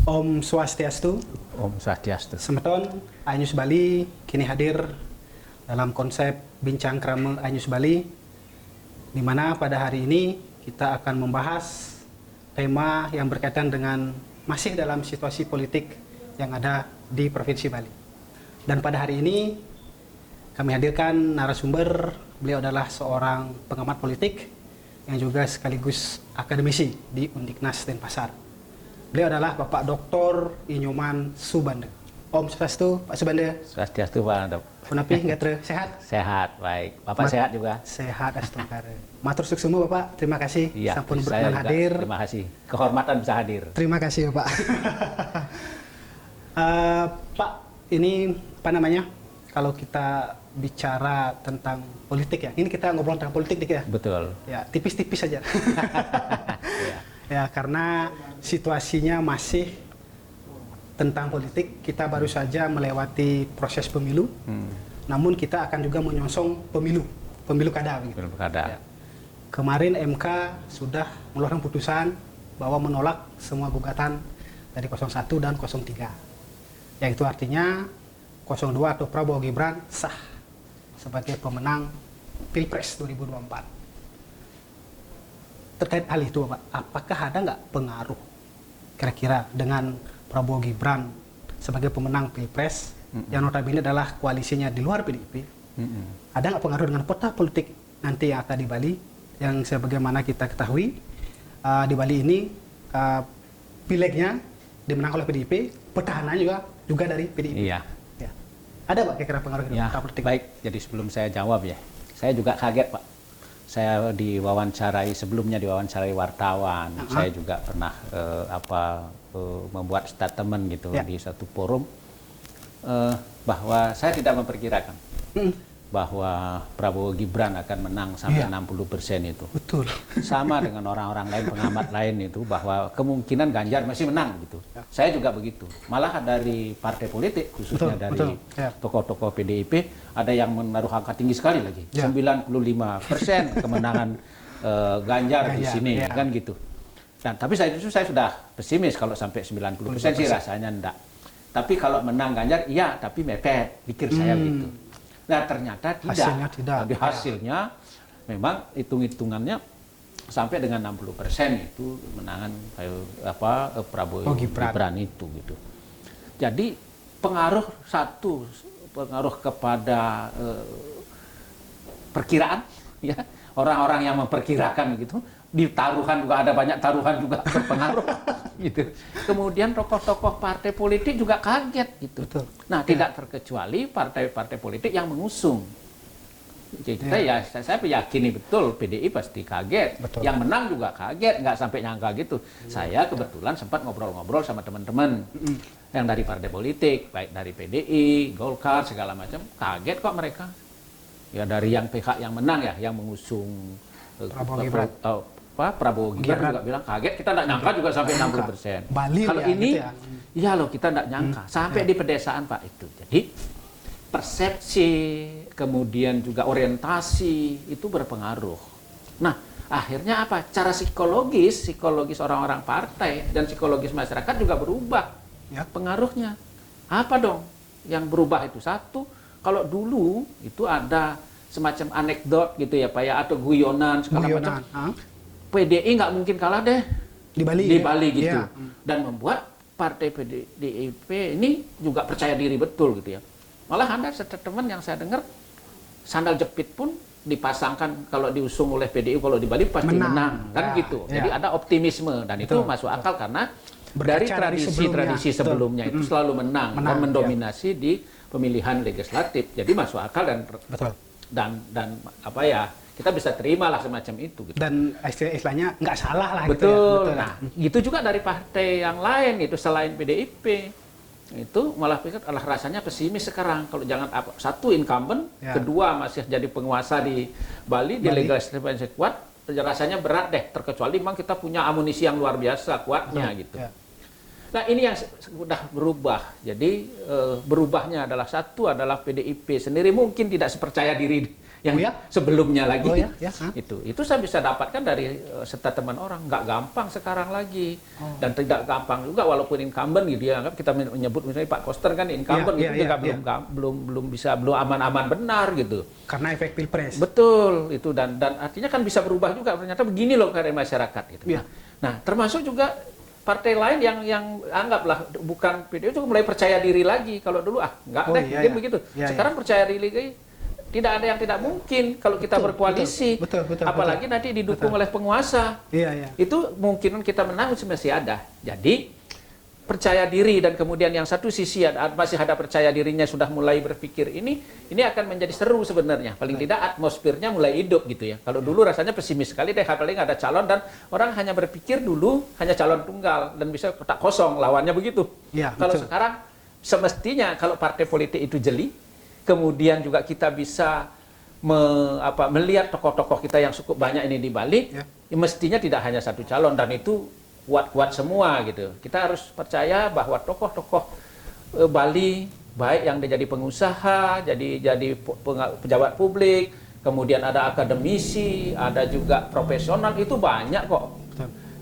Om Swastiastu, Om Swastiastu. Semeton, iNews Bali kini hadir dalam konsep Bincang Krama iNews Bali, di mana pada hari ini kita akan membahas tema yang berkaitan dengan masih dalam situasi politik yang ada di Provinsi Bali. Dan pada hari ini kami hadirkan narasumber, beliau adalah seorang pengamat politik yang juga sekaligus akademisi di Undiknas Denpasar. Beliau adalah Bapak Dr. Inyoman Subanda. Om Swastiastu, Pak Subanda. Swastiastu, Pak. Punapi, nggak sehat? Sehat, baik. Bapak sehat juga? Sehat, astagfirullah. Matur suksema Bapak, terima kasih. Iya, sampun saya berkenan juga, hadir. terima kasih. Kehormatan bisa hadir. Terima kasih Bapak. Pak, ini apa namanya? Kalau kita bicara tentang politik ya, ini kita ngobrol tentang politik dik ya? Betul. Ya, tipis-tipis saja. Ya. Ya, karena situasinya masih tentang politik. Kita baru saja melewati proses pemilu, namun kita akan juga menyongsong pemilu kada. Belum kada. Ya. Kemarin MK sudah mengeluarkan putusan bahwa menolak semua gugatan dari 01 dan 03. Yaitu artinya 02 atau Prabowo Gibran sah sebagai pemenang Pilpres 2024. Terkait hal itu, Pak, apakah ada nggak pengaruh kira-kira dengan Prabowo Gibran sebagai pemenang Pilpres yang notabene adalah koalisinya di luar PDIP? Ada nggak pengaruh dengan peta politik nanti yang akan di Bali? Yang sebagaimana kita ketahui, di Bali ini pilegnya dimenang oleh PDIP, petahananya juga dari PDIP. Iya. Ya. Ada Pak kira-kira pengaruh dengan peta politik? Baik, jadi sebelum saya jawab ya, saya juga kaget Pak. Saya sebelumnya diwawancarai wartawan. Saya juga pernah membuat statement gitu di satu forum bahwa saya tidak memperkirakan bahwa Prabowo Gibran akan menang sampai 60% itu. Betul. Sama dengan orang-orang lain, pengamat lain itu, bahwa kemungkinan Ganjar masih menang gitu. Saya juga begitu. Malah dari partai politik, khususnya dari tokoh-tokoh PDIP, ada yang menaruh angka tinggi sekali lagi. 95% kemenangan Ganjar di sini, kan gitu. Dan tapi saya sudah pesimis kalau sampai 90% sih rasanya enggak. Tapi kalau menang Ganjar, iya, tapi mepet, pikir saya gitu. Nah ternyata tidak. Hasilnya memang hitung-hitungannya sampai dengan 60% itu menangan Prabowo Gibran itu gitu. Jadi pengaruh kepada perkiraan ya, orang-orang yang memperkirakan gitu. Di taruhan juga ada banyak taruhan juga berpengaruh gitu. Kemudian tokoh-tokoh partai politik juga kaget gitu. Betul. Nah, tidak terkecuali partai-partai politik yang mengusung. Jadi saya meyakini betul PDI pasti kaget. Betul. Yang menang juga kaget, nggak sampai nyangka gitu. Saya kebetulan sempat ngobrol-ngobrol sama teman-teman yang dari partai politik, baik dari PDI, Golkar segala macam, kaget kok mereka. Ya dari yang pihak yang menang ya, yang mengusung Prabowo Gibran juga bilang kaget, kita tidak nyangka juga sampai 60%. Kalau ini, iya loh kita tidak nyangka sampai di pedesaan Pak itu. Jadi persepsi, kemudian juga orientasi itu berpengaruh. Nah akhirnya apa? Cara psikologis orang-orang partai dan psikologis masyarakat juga berubah. Pengaruhnya apa dong? Yang berubah itu satu, kalau dulu itu ada semacam anekdot gitu ya Pak ya, atau guyonan segala macam. PDI nggak mungkin kalah deh di Bali gitu. Dan membuat partai PDIP ini juga percaya diri betul gitu ya. Malah ada teman yang saya dengar sandal jepit pun dipasangkan kalau diusung oleh PDI kalau di Bali pasti menang kan gitu. Jadi ada optimisme dan itu masuk akal karena dari tradisi sebelumnya itu selalu menang dan mendominasi di pemilihan legislatif. Jadi masuk akal dan apa ya, kita bisa terima lah semacam itu gitu. Dan istilahnya nggak salah lah. Betul. Gitu ya. Betul. Nah, gitu juga dari partai yang lain itu selain PDIP. Itu malah pikir rasanya pesimis sekarang. Kalau jangan satu incumbent, kedua masih jadi penguasa di Bali. Di legislatif masih kuat, rasanya berat deh. Terkecuali memang kita punya amunisi yang luar biasa kuatnya gitu. Nah ini yang sudah berubah. Jadi berubahnya adalah satu adalah PDIP sendiri mungkin tidak sepercaya diri yang sebelumnya lagi. Hah? Itu saya bisa dapatkan dari statement orang. Nggak gampang sekarang lagi, dan tidak gampang juga walaupun incumbent gitu ya. Kita menyebut misalnya Pak Koster kan incumbent juga belum aman-aman benar gitu. Karena efek pilpres. Betul itu, dan artinya kan bisa berubah juga, ternyata begini loh keadaan masyarakat gitu. Nah, termasuk juga partai lain yang anggaplah bukan PDIP juga mulai percaya diri lagi. Kalau dulu mungkin begitu. Sekarang percaya diri lagi. Tidak ada yang tidak mungkin kalau kita berkoalisi. Betul, apalagi nanti didukung oleh penguasa. Itu mungkin kita menang masih ada. Jadi percaya diri, dan kemudian yang satu sisi masih ada percaya dirinya, sudah mulai berpikir ini akan menjadi seru sebenarnya. Paling tidak atmosfernya mulai hidup gitu ya. Kalau dulu rasanya pesimis sekali deh, paling ada calon dan orang hanya berpikir dulu hanya calon tunggal dan bisa kotak kosong lawannya begitu. Kalau sekarang semestinya kalau partai politik itu jeli, kemudian juga kita bisa melihat tokoh-tokoh kita yang cukup banyak ini di Bali, mestinya tidak hanya satu calon, dan itu kuat-kuat semua gitu. Kita harus percaya bahwa tokoh-tokoh Bali, baik yang jadi pengusaha, jadi pejabat publik, kemudian ada akademisi, ada juga profesional, itu banyak kok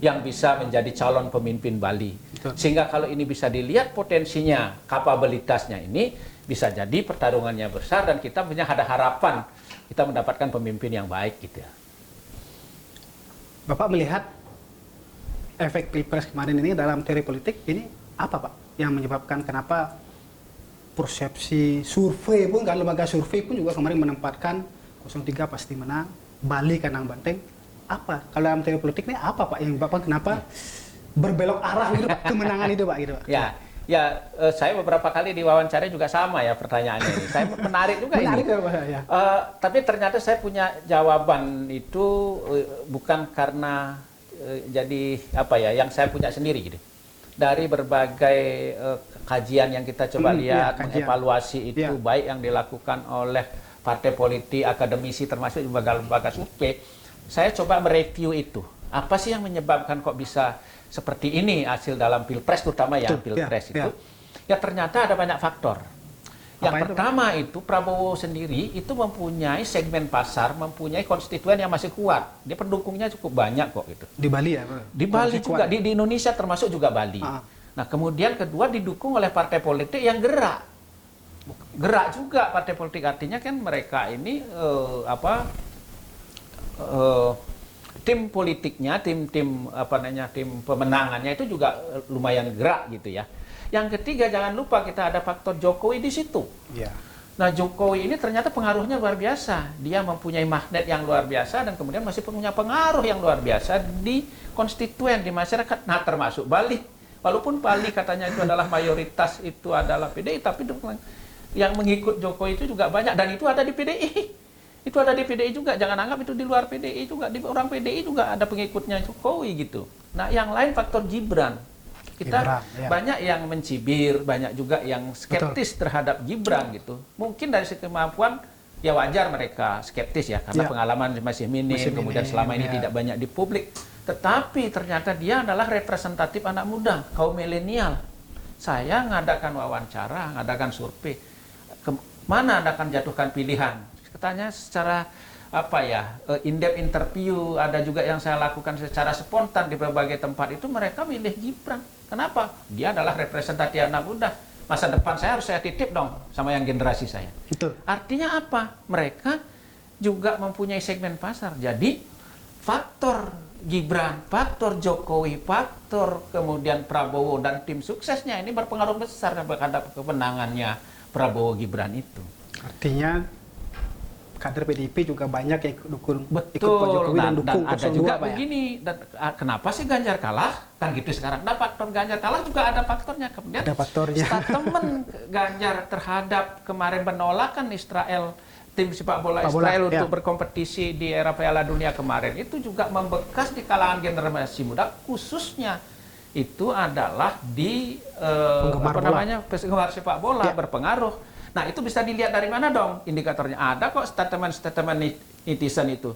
yang bisa menjadi calon pemimpin Bali. Sehingga kalau ini bisa dilihat potensinya, kapabilitasnya ini, bisa jadi pertarungannya besar dan kita punya ada harapan kita mendapatkan pemimpin yang baik gitu ya. Bapak melihat efek pilpres kemarin ini dalam teori politik ini apa Pak yang menyebabkan kenapa persepsi survei pun, kan lembaga survei pun juga kemarin menempatkan 03 pasti menang, Bali kandang banteng. Apa kalau dalam teori politik ini apa Pak yang Bapak kenapa berbelok arah gitu Pak, kemenangan itu Pak gitu Pak? Saya beberapa kali diwawancara juga sama ya pertanyaannya ini. Saya menarik juga ini. Tapi ternyata saya punya jawaban itu bukan karena jadi yang saya punya sendiri gitu. Dari berbagai kajian yang kita coba lihat, mengevaluasi itu baik yang dilakukan oleh partai politik, akademisi, termasuk lembaga-lembaga survei, saya coba mereview itu. Apa sih yang menyebabkan kok bisa seperti ini hasil dalam pilpres, terutama pilpres itu? Ya ternyata ada banyak faktor. Yang pertama itu Prabowo sendiri itu mempunyai segmen pasar, mempunyai konstituen yang masih kuat. Dia pendukungnya cukup banyak kok gitu. Di Bali ya? Di Bali juga, di Indonesia termasuk juga Bali. Nah kemudian kedua didukung oleh partai politik yang gerak. Gerak juga partai politik, artinya kan mereka ini tim politiknya, tim pemenangannya itu juga lumayan gerak gitu ya. Yang ketiga jangan lupa kita ada faktor Jokowi di situ. Nah Jokowi ini ternyata pengaruhnya luar biasa. Dia mempunyai magnet yang luar biasa dan kemudian masih punya pengaruh yang luar biasa di konstituen, di masyarakat. Nah termasuk Bali. Walaupun Bali katanya itu adalah mayoritas itu adalah PDI, tapi yang mengikut Jokowi itu juga banyak dan itu ada di PDI. Itu ada di PDI juga, jangan anggap itu di luar PDI juga, di orang PDI juga ada pengikutnya Jokowi gitu. Nah yang lain faktor Gibran, kita banyak yang mencibir, banyak juga yang skeptis terhadap Gibran gitu. Mungkin dari segi kemampuan ya wajar mereka skeptis ya, karena pengalaman masih minim, kemudian selama ini tidak banyak di publik. Tetapi ternyata dia adalah representatif anak muda, kaum milenial. Saya ngadakan wawancara, ngadakan survei, mana Anda akan jatuhkan pilihan? Katanya secara in-depth interview, ada juga yang saya lakukan secara spontan di berbagai tempat itu mereka milih Gibran. Kenapa? Dia adalah representatif anak muda. Masa depan saya titip dong sama yang generasi saya. Betul. Artinya apa? Mereka juga mempunyai segmen pasar. Jadi faktor Gibran, faktor Jokowi, faktor kemudian Prabowo dan tim suksesnya ini berpengaruh besar terhadap kemenangannya Prabowo Gibran itu. Artinya kader PDIP juga banyak yang dukung ikut Pak Jokowi dan dukung 02 ada juga Pak, begini. Dan kenapa sih Ganjar kalah? Kan gitu sekarang. Nah, faktor Ganjar kalah juga ada faktornya. Kemudian ada faktornya. Statement Ganjar terhadap kemarin penolakan Israel, tim sepak bola Israel untuk berkompetisi di era Piala Dunia kemarin itu juga membekas di kalangan generasi muda, khususnya itu adalah di penggemar sepak bola berpengaruh. Nah itu bisa dilihat dari mana dong indikatornya? Ada kok statement-statement netizen itu.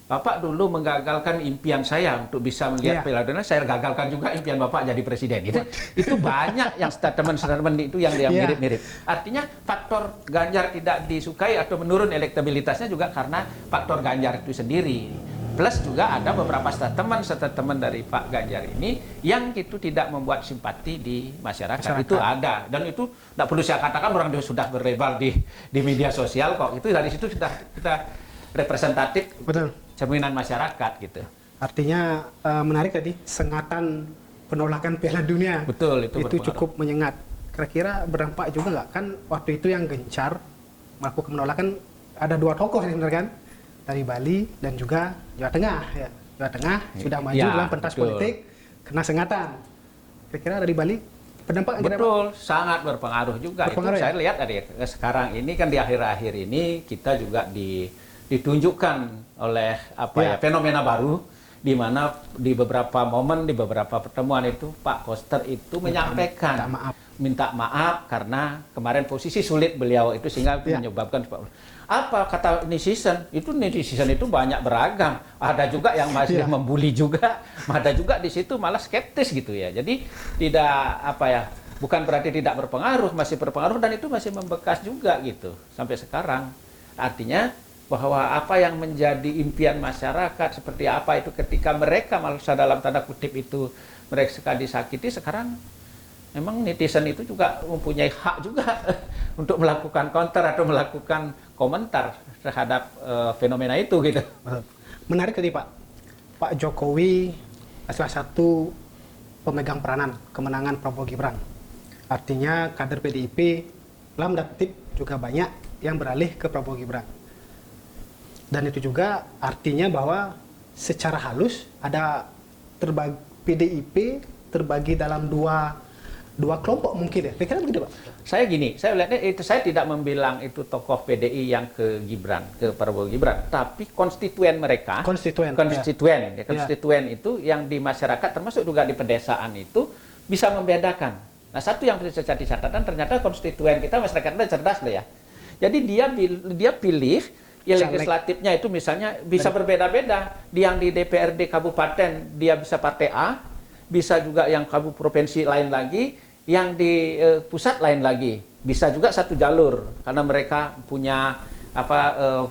Bapak dulu menggagalkan impian saya untuk bisa melihat Piala Dunia, saya gagalkan juga impian Bapak jadi presiden. Itu banyak yang statement-statement itu yang mirip-mirip. Artinya faktor Ganjar tidak disukai atau menurun elektabilitasnya juga karena faktor Ganjar itu sendiri. Plus juga ada beberapa statement dari Pak Ganjar ini yang itu tidak membuat simpati di masyarakat. Itu ada, dan itu tidak perlu saya katakan, orang sudah berlebar di media sosial kok. Itu dari situ kita representatif. Betul. Cerminan masyarakat gitu. Artinya menarik tadi sengatan penolakan Piala Dunia. Betul, itu cukup menyengat. Kira-kira berdampak juga nggak? Kan waktu itu yang gencar melakukan penolakan ada 2 tokoh sebenarnya kan, dari Bali dan juga Jawa Tengah. Ya. Jawa Tengah sudah maju dalam pentas politik, kena sengatan. Kira-kira dari Bali berdampak? Betul, sangat berpengaruh juga. Saya lihat sekarang ini kan di akhir-akhir ini kita juga ditunjukkan oleh fenomena baru, di mana di beberapa momen, di beberapa pertemuan itu Pak Koster itu menyampaikan minta maaf karena kemarin posisi sulit beliau itu, sehingga menyebabkan apa kata netizen itu banyak beragam, ada juga yang masih membuli juga, ada juga di situ malah skeptis gitu ya. Jadi tidak bukan berarti tidak berpengaruh, masih berpengaruh, dan itu masih membekas juga gitu sampai sekarang. Artinya bahwa apa yang menjadi impian masyarakat seperti apa itu ketika mereka malah dalam tanda kutip itu mereka sekali disakiti, sekarang memang netizen itu juga mempunyai hak juga untuk melakukan counter atau melakukan komentar terhadap fenomena itu gitu. Menarik tadi Pak Jokowi salah satu pemegang peranan kemenangan Prabowo Gibran. Artinya kader PDIP dalam tanda juga banyak yang beralih ke Prabowo Gibran. Dan itu juga artinya bahwa secara halus ada PDIP terbagi dalam dua kelompok mungkin ya. Kira-kira begitu Pak? Saya melihatnya itu, saya tidak membilang itu tokoh PDI yang ke Prabowo Gibran, tapi konstituen mereka. Konstituen itu yang di masyarakat termasuk juga di pedesaan itu bisa membedakan. Nah, satu yang bisa jadi catatan, ternyata konstituen kita masyarakatnya cerdas loh ya. Jadi dia pilih ya legislatifnya itu misalnya bisa berbeda-beda. Yang di DPRD kabupaten dia bisa partai A, bisa juga yang provinsi lain lagi, yang di pusat lain lagi. Bisa juga satu jalur karena mereka punya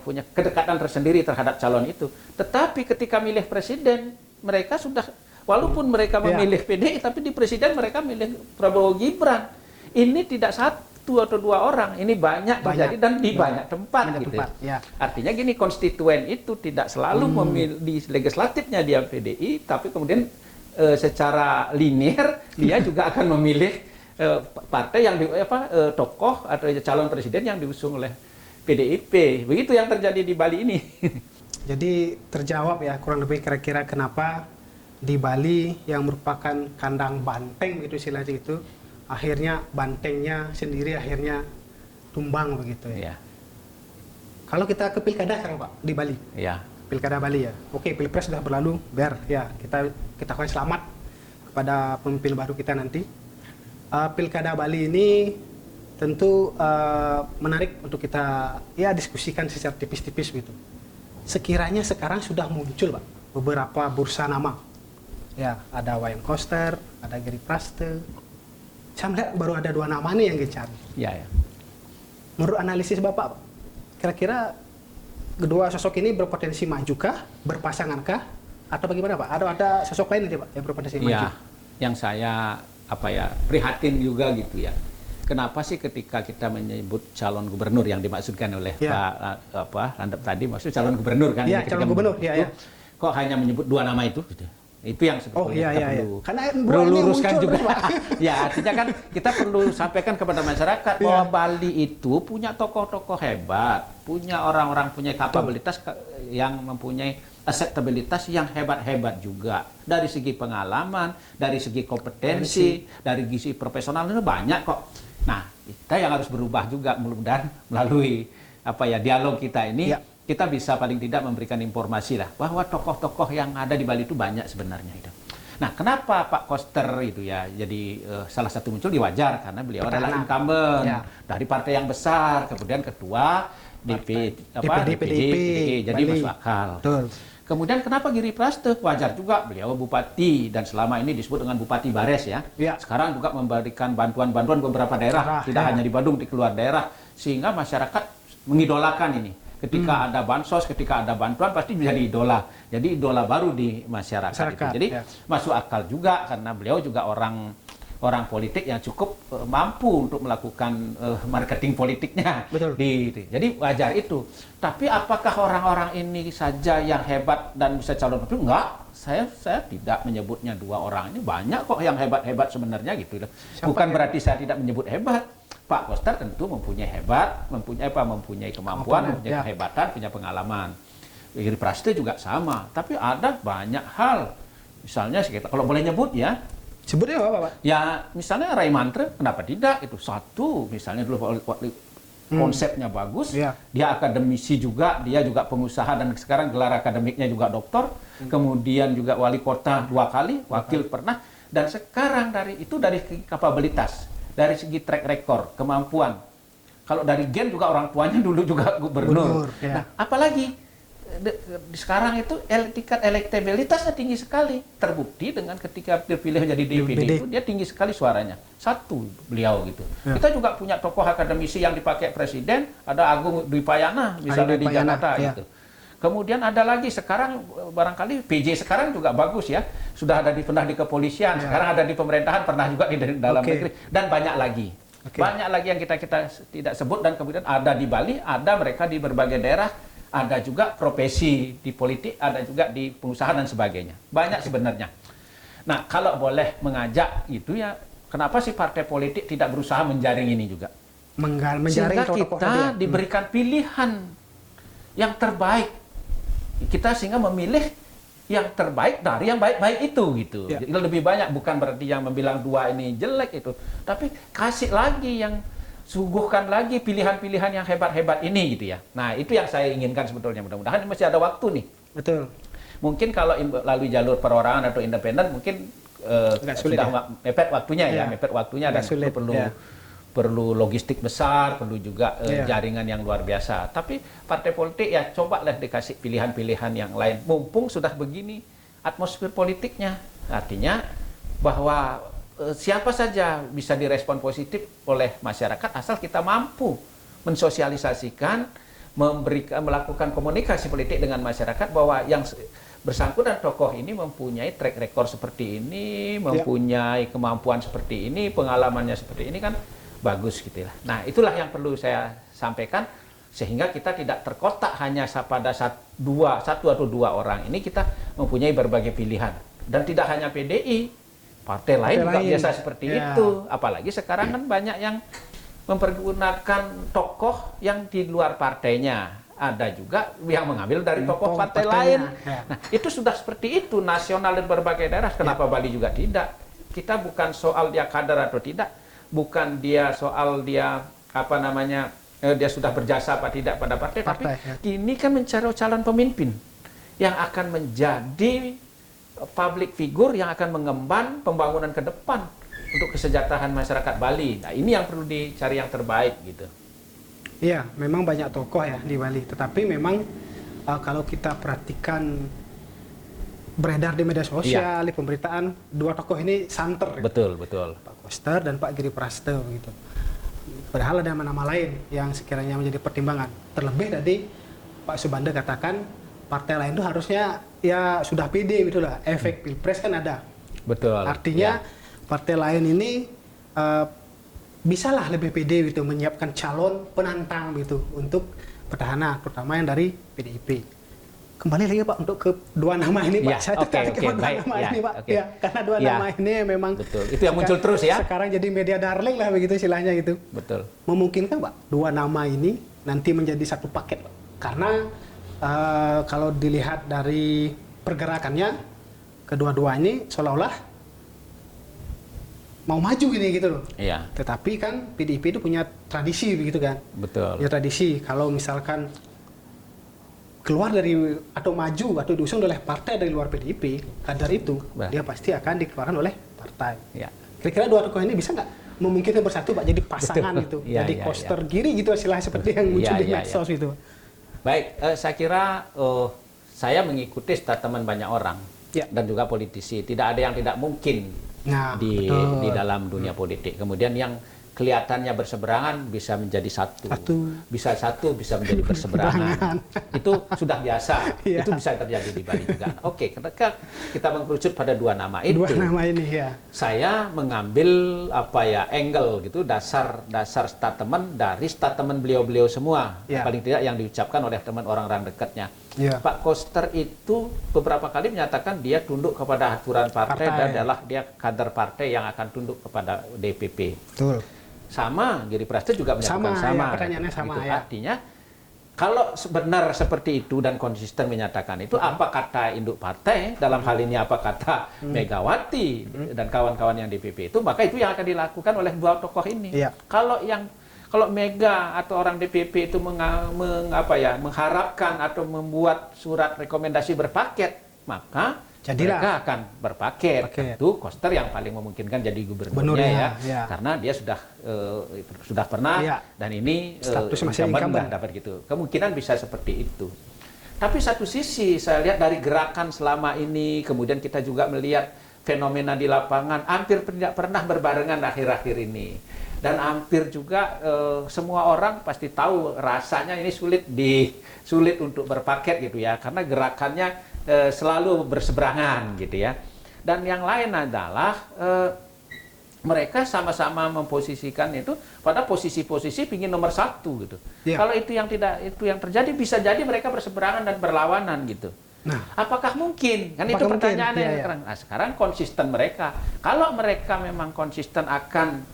punya kedekatan tersendiri terhadap calon itu. Tetapi ketika milih presiden, mereka sudah walaupun mereka memilih PDI, tapi di presiden mereka milih Prabowo Gibran. Ini tidak satu atau 2 orang, ini banyak terjadi dan di banyak tempat gitu. Artinya gini, konstituen itu tidak selalu memilih di legislatifnya dia PDI, tapi kemudian secara linear dia juga akan memilih partai yang tokoh atau calon presiden yang diusung oleh PDIP. Begitu yang terjadi di Bali ini. Jadi terjawab ya kurang lebih kira-kira kenapa di Bali yang merupakan kandang banteng gitu istilahnya itu, akhirnya bantengnya sendiri akhirnya tumbang begitu ya. Kalau kita ke pilkada sekarang Pak di Bali. Pilkada Bali ya. Oke, pilpres sudah berlalu, biar ya kita ucapkan selamat kepada pemimpin baru kita nanti. Pilkada Bali ini tentu menarik untuk kita diskusikan secara tipis-tipis gitu. Sekiranya sekarang sudah muncul Pak beberapa bursa nama. Ya, ada Wayan Koster, ada Giri Praste. Saya melihat baru ada 2 nama nih yang gencar. Menurut analisis Bapak, kira-kira kedua sosok ini berpotensi majukah, berpasangankah, atau bagaimana Pak? Ada sosok lain nanti Pak yang berpotensi maju? Yang saya prihatin juga gitu ya. Kenapa sih ketika kita menyebut calon gubernur yang dimaksudkan oleh Pak Landep tadi, maksud calon gubernur kan? Calon gubernur. Kok hanya menyebut 2 nama itu? Itu yang sebetulnya kita perlu luruskan juga. Ya, artinya kan kita perlu sampaikan kepada masyarakat bahwa Bali itu punya tokoh-tokoh hebat, punya orang-orang punya kapabilitas yang mempunyai akseptabilitas yang hebat-hebat juga. Dari segi pengalaman, dari segi kompetensi, dari segi profesional itu banyak kok. Nah, kita yang harus berubah juga mudah-mudahan melalui dialog kita ini. Kita bisa paling tidak memberikan informasi lah bahwa tokoh-tokoh yang ada di Bali itu banyak sebenarnya itu. Nah, kenapa Pak Koster itu ya jadi salah satu muncul wajar karena beliau adalah incumbent dari partai yang besar, kemudian ketua DPD, jadi masuk akal. Kemudian kenapa Giri Praste? Wajar juga, beliau bupati dan selama ini disebut dengan Bupati Bares ya. Sekarang juga memberikan bantuan-bantuan beberapa daerah, tidak hanya di Bandung, di keluar daerah, sehingga masyarakat mengidolakan ini. Ketika ada bansos, ketika ada bantuan pasti menjadi idola. Jadi idola baru di masyarakat itu. Jadi masuk akal juga karena beliau juga orang politik yang cukup mampu untuk melakukan marketing politiknya. Betul. Jadi wajar itu. Tapi apakah orang-orang ini saja yang hebat dan bisa calon pemimpin? Enggak. Saya tidak menyebutnya dua orang ini. Banyak kok yang hebat-hebat sebenarnya gitu. Bukan berarti saya tidak menyebut hebat. Pak Koster tentu mempunyai mempunyai kemampuan, mempunyai kehebatan, punya pengalaman. Giri Praste juga sama. Tapi ada banyak hal. Misalnya kalau boleh nyebut ya. Sebutnya apa, Pak? Ya, misalnya Ray Mantre, kenapa tidak? Itu satu, misalnya dulu konsepnya bagus, dia akademisi juga, dia juga pengusaha, dan sekarang gelar akademiknya juga doktor, kemudian juga wali kota 2 kali, wakil pernah, dan sekarang dari kapabilitas, dari segi track record, kemampuan. Kalau dari gen juga orang tuanya dulu juga gubernur. Nah, apalagi sekarang itu tingkat elektabilitasnya tinggi sekali, terbukti dengan ketika terpilih jadi DPD itu dia tinggi sekali suaranya, satu beliau gitu. Kita juga punya tokoh akademisi yang dipakai presiden, ada Agung Dwi Payana misalnya di Jakarta gitu. Kemudian ada lagi sekarang barangkali PJ sekarang juga bagus ya, sudah pernah di kepolisian, sekarang ada di pemerintahan, pernah juga di dalam negeri, dan banyak lagi. Banyak lagi yang kita tidak sebut, dan kemudian ada di Bali, ada mereka di berbagai daerah. Ada juga profesi di politik, ada juga di pengusaha dan sebagainya. Banyak sebenarnya. Nah, kalau boleh mengajak gitu ya, kenapa sih partai politik tidak berusaha menjaring ini juga? Sehingga kita diberikan pilihan yang terbaik. Kita sehingga memilih yang terbaik dari yang baik-baik itu gitu. Jadi lebih banyak, bukan berarti yang membilang dua ini jelek itu, tapi kasih lagi yang suguhkan lagi pilihan-pilihan yang hebat-hebat ini gitu ya. Nah, itu yang saya inginkan sebetulnya. Mudah-mudahan masih ada waktu nih. Betul. Mungkin kalau melalui jalur perorangan atau independen mungkin sudah mepet waktunya mepet waktunya, dan perlu logistik besar, perlu juga jaringan yang luar biasa. Tapi partai politik ya cobalah dikasih pilihan-pilihan yang lain. Mumpung sudah begini atmosfer politiknya. Artinya bahwa siapa saja bisa direspon positif oleh masyarakat asal kita mampu mensosialisasikan, melakukan komunikasi politik dengan masyarakat bahwa yang bersangkutan tokoh ini mempunyai track record seperti ini, mempunyai kemampuan seperti ini, pengalamannya seperti ini, kan bagus gitu lah. Nah, itulah yang perlu saya sampaikan, sehingga kita tidak terkotak hanya pada satu atau dua orang. Ini kita mempunyai berbagai pilihan, dan tidak hanya PDI. Partai lain juga biasa seperti itu. Apalagi sekarang kan banyak yang mempergunakan tokoh yang di luar partainya. Ada juga yang mengambil dari tokoh partai lain. Nah, itu sudah seperti itu, nasional dan berbagai daerah. Kenapa Bali juga tidak? Kita bukan soal dia kader atau tidak, bukan dia soal dia dia sudah berjasa apa tidak pada partai, tapi ini kan mencari calon pemimpin yang akan menjadi public figure yang akan mengemban pembangunan ke depan untuk kesejahteraan masyarakat Bali. Nah, ini yang perlu dicari yang terbaik gitu. Iya, memang banyak tokoh ya di Bali. Tetapi memang kalau kita perhatikan beredar di media sosial, di pemberitaan, dua tokoh ini santer. Betul. Pak Koster dan Pak Giri Praste gitu. Padahal ada nama-nama lain yang sekiranya menjadi pertimbangan. Terlebih tadi Pak Subanda katakan partai lain itu harusnya ya sudah pede gitu lah, efek pilpres kan ada. Betul. Artinya partai lain ini bisalah lebih pede gitu menyiapkan calon penantang gitu untuk petahana, terutama yang dari PDIP. Kembali lagi Pak untuk ke dua nama ini Pak. Saya tertarik ke dua nama ini Pak. Ya, karena dua nama ini memang betul. Itu yang muncul terus ya. Sekarang jadi media darling lah begitu istilahnya gitu. Betul. Memungkinkan Pak dua nama ini nanti menjadi satu paket Pak. Karena kalau dilihat dari pergerakannya, kedua-dua ini seolah-olah mau maju ini gitu loh. Iya. Tetapi kan PDIP itu punya tradisi begitu kan. Betul. Ya tradisi kalau misalkan keluar dari atau maju atau diusung oleh partai dari luar PDIP, kader itu dia pasti akan dikeluarkan oleh partai. Ya. Kira-kira dua tokoh ini bisa nggak memungkinkan bersatu Pak jadi pasangan gitu, jadi Koster Giri gitu istilahnya seperti yang muncul di medsos itu. Baik, saya kira saya mengikuti statement banyak orang dan juga politisi. Tidak ada yang tidak mungkin di dalam dunia politik. Kemudian yang kelihatannya berseberangan bisa menjadi satu. Bisa menjadi berseberangan. Itu sudah biasa. Itu bisa terjadi di Bali juga. Oke, ketika kita mengkerucut pada dua nama itu. Dua nama ini Saya mengambil angle gitu, dasar statement dari statement beliau-beliau semua. Paling tidak yang diucapkan oleh teman orang-orang dekatnya. Pak Koster itu beberapa kali menyatakan dia tunduk kepada aturan partai dan adalah dia kader partai yang akan tunduk kepada DPP. Betul. Sama, Giri Prasetyo juga menyatakan sama. Pertanyaannya sama gitu. Artinya, kalau benar seperti itu dan konsisten menyatakan itu, apa kata induk partai, dalam hal ini apa kata Megawati dan kawan-kawan yang DPP itu, maka itu yang akan dilakukan oleh dua tokoh ini. Kalau Mega atau orang DPP itu mengharapkan atau membuat surat rekomendasi berpaket, maka mereka akan berpaket. Tentu Koster yang paling memungkinkan jadi gubernurnya karena dia sudah pernah dan ini status masih incumbent dapat gitu. Kemungkinan bisa seperti itu. Tapi satu sisi saya lihat dari gerakan selama ini, kemudian kita juga melihat fenomena di lapangan hampir tidak pernah berbarengan akhir-akhir ini. Dan hampir juga semua orang pasti tahu rasanya ini sulit untuk berpaket gitu ya, karena gerakannya selalu berseberangan gitu ya. Dan yang lain adalah mereka sama-sama memposisikan itu pada posisi-posisi pingin nomor satu gitu. Kalau itu yang terjadi, bisa jadi mereka berseberangan dan berlawanan gitu. Nah, apakah mungkin? Kan itu pertanyaannya. Nah, sekarang konsisten mereka. Kalau mereka memang konsisten akan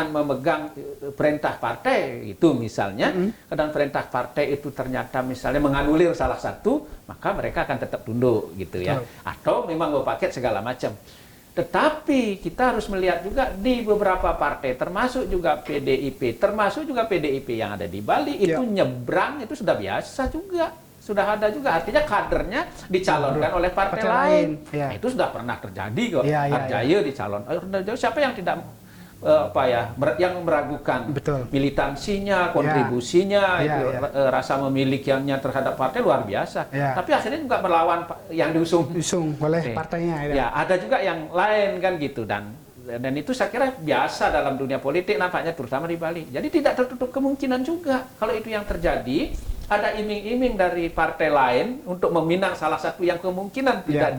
memegang perintah partai itu misalnya, dan perintah partai itu ternyata misalnya menganulir salah satu, maka mereka akan tetap tunduk gitu ya. Atau memang berpaket segala macam. Tetapi kita harus melihat juga di beberapa partai, termasuk juga PDIP yang ada di Bali, itu nyebrang itu sudah biasa juga. Sudah ada juga, artinya kadernya dicalonkan oleh partai lain. Nah, itu sudah pernah terjadi kok. Arjaya dicalonkan. Siapa yang tidak yang meragukan militansinya, kontribusinya, rasa memilikinya terhadap partai luar biasa. Tapi akhirnya juga melawan yang diusung oleh partainya. Ada juga yang lain kan gitu, dan itu saya kira biasa dalam dunia politik nampaknya, terutama di Bali. Jadi tidak tertutup kemungkinan juga kalau itu yang terjadi, ada iming-iming dari partai lain untuk meminang salah satu yang kemungkinan tidak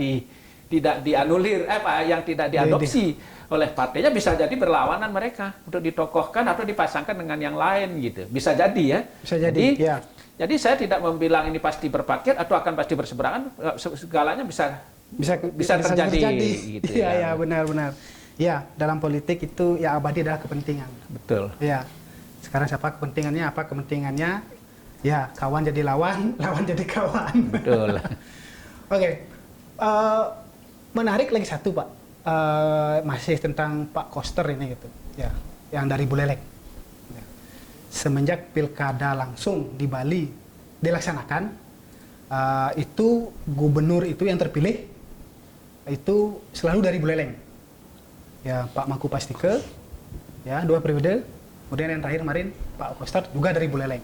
dianulir, yang tidak diadopsi oleh partainya, bisa jadi berlawanan mereka untuk ditokohkan atau dipasangkan dengan yang lain gitu. Bisa jadi ya. Bisa jadi. Jadi saya tidak membilang ini pasti berpaket atau akan pasti berseberangan, segalanya bisa terjadi gitu ya. Benar-benar. Ya, dalam politik itu ya abadi adalah kepentingan. Betul. Ya. Sekarang siapa kepentingannya, apa kepentingannya? Ya, kawan jadi lawan, lawan jadi kawan. Betul. Oke. Menarik lagi satu, Pak. Masih tentang Pak Koster ini gitu, ya, yang dari Buleleng. Semenjak pilkada langsung di Bali dilaksanakan, itu gubernur itu yang terpilih itu selalu dari Buleleng. Ya, Pak Mangku Pastike, ya 2 periode. Kemudian yang terakhir kemarin Pak Koster juga dari Buleleng.